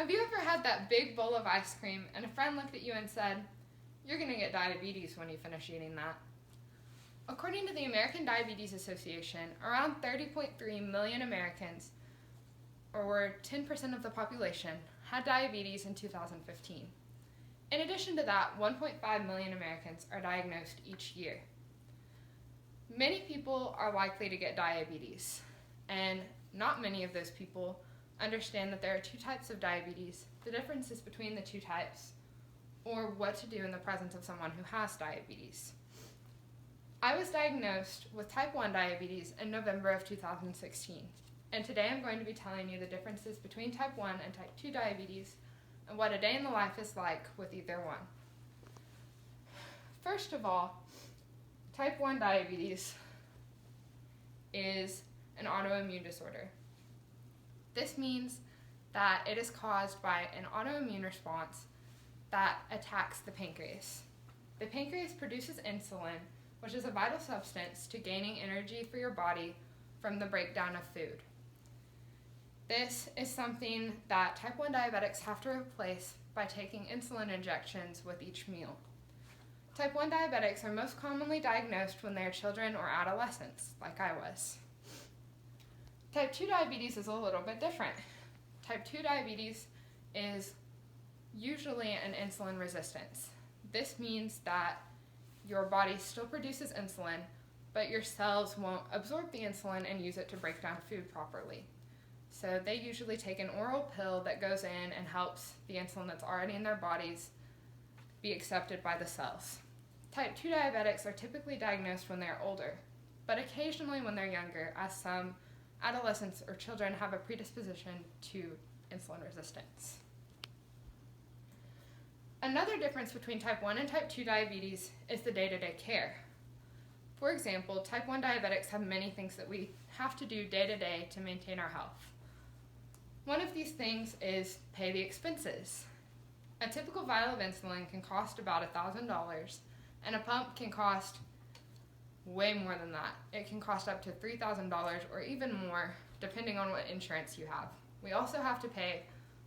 Have you ever had that big bowl of ice cream and a friend looked at you and said, "You're going to get diabetes when you finish eating that"? According to the American Diabetes Association, around 30.3 million Americans, or 10% of the population, had diabetes in 2015. In addition to that, 1.5 million Americans are diagnosed each year. Many people are likely to get diabetes, and not many of those people understand that there are two types of diabetes, the differences between the two types, or what to do in the presence of someone who has diabetes. I was diagnosed with type 1 diabetes in November of 2016, and today I'm going to be telling you the differences between type 1 and type 2 diabetes and what a day in the life is like with either one. First of all, type 1 diabetes is an autoimmune disorder. This means that it is caused by an autoimmune response that attacks the pancreas. The pancreas produces insulin, which is a vital substance to gaining energy for your body from the breakdown of food. This is something that type 1 diabetics have to replace by taking insulin injections with each meal. Type 1 diabetics are most commonly diagnosed when they are children or adolescents, like I was. Type 2 diabetes is a little bit different. Type 2 diabetes is usually an insulin resistance. This means that your body still produces insulin, but your cells won't absorb the insulin and use it to break down food properly. So they usually take an oral pill that goes in and helps the insulin that's already in their bodies be accepted by the cells. Type 2 diabetics are typically diagnosed when they're older, but occasionally when they're younger, as some adolescents or children have a predisposition to insulin resistance. Another difference between type 1 and type 2 diabetes is the day-to-day care. For example, type 1 diabetics have many things that we have to do day-to-day to maintain our health. One of these things is pay the expenses. A typical vial of insulin can cost about $1,000, and a pump can cost way more than that. It can cost up to $3,000 or even more, depending on what insurance you have. We also have to pay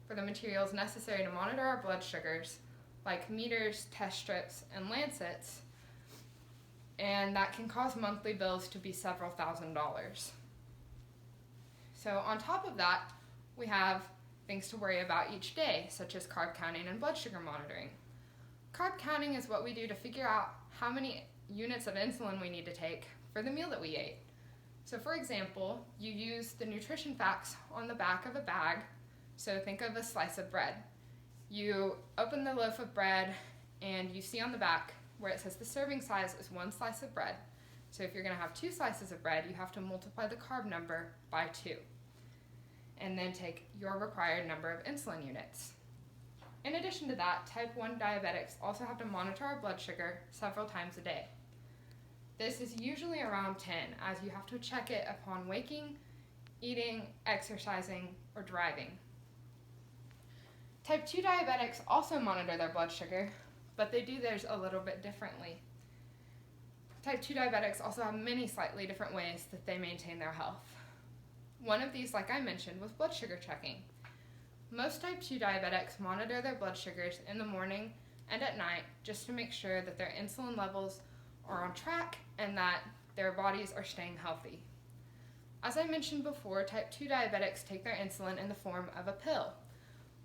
for the materials necessary to monitor our blood sugars, like meters, test strips, and lancets, and that can cause monthly bills to be several $1,000s. So on top of that, we have things to worry about each day, such as carb counting and blood sugar monitoring. Carb counting is what we do to figure out how many units of insulin we need to take for the meal that we ate. So for example, you use the nutrition facts on the back of a bag, so think of a slice of bread. You open the loaf of bread and you see on the back where it says the serving size is 1 slice of bread. So if you're going to have 2 slices of bread, you have to multiply the carb number by 2 and then take your required number of insulin units. In addition to that, type 1 diabetics also have to monitor our blood sugar several times a day. This is usually around 10, as you have to check it upon waking, eating, exercising, or driving. Type 2 diabetics also monitor their blood sugar, but they do theirs a little bit differently. Type 2 diabetics also have many slightly different ways that they maintain their health. One of these, like I mentioned, was blood sugar checking. Most type 2 diabetics monitor their blood sugars in the morning and at night just to make sure that their insulin levels are on track and that their bodies are staying healthy. As I mentioned before, type 2 diabetics take their insulin in the form of a pill.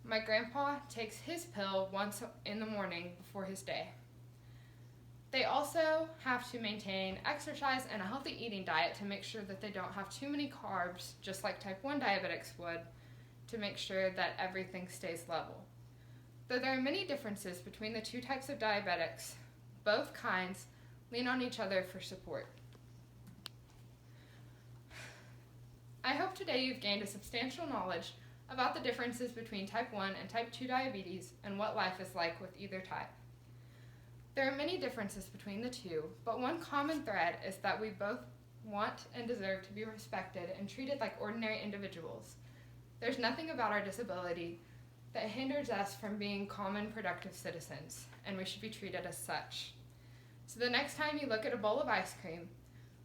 My grandpa takes his pill once in the morning before his day. They also have to maintain exercise and a healthy eating diet to make sure that they don't have too many carbs, just like type 1 diabetics would, to make sure that everything stays level. Though there are many differences between the two types of diabetics, both kinds lean on each other for support. I hope today you've gained a substantial knowledge about the differences between type 1 and type 2 diabetes and what life is like with either type. There are many differences between the two, but one common thread is that we both want and deserve to be respected and treated like ordinary individuals. There's nothing about our disability that hinders us from being common, productive citizens, and we should be treated as such. So the next time you look at a bowl of ice cream,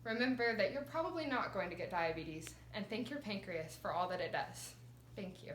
remember that you're probably not going to get diabetes, and thank your pancreas for all that it does. Thank you.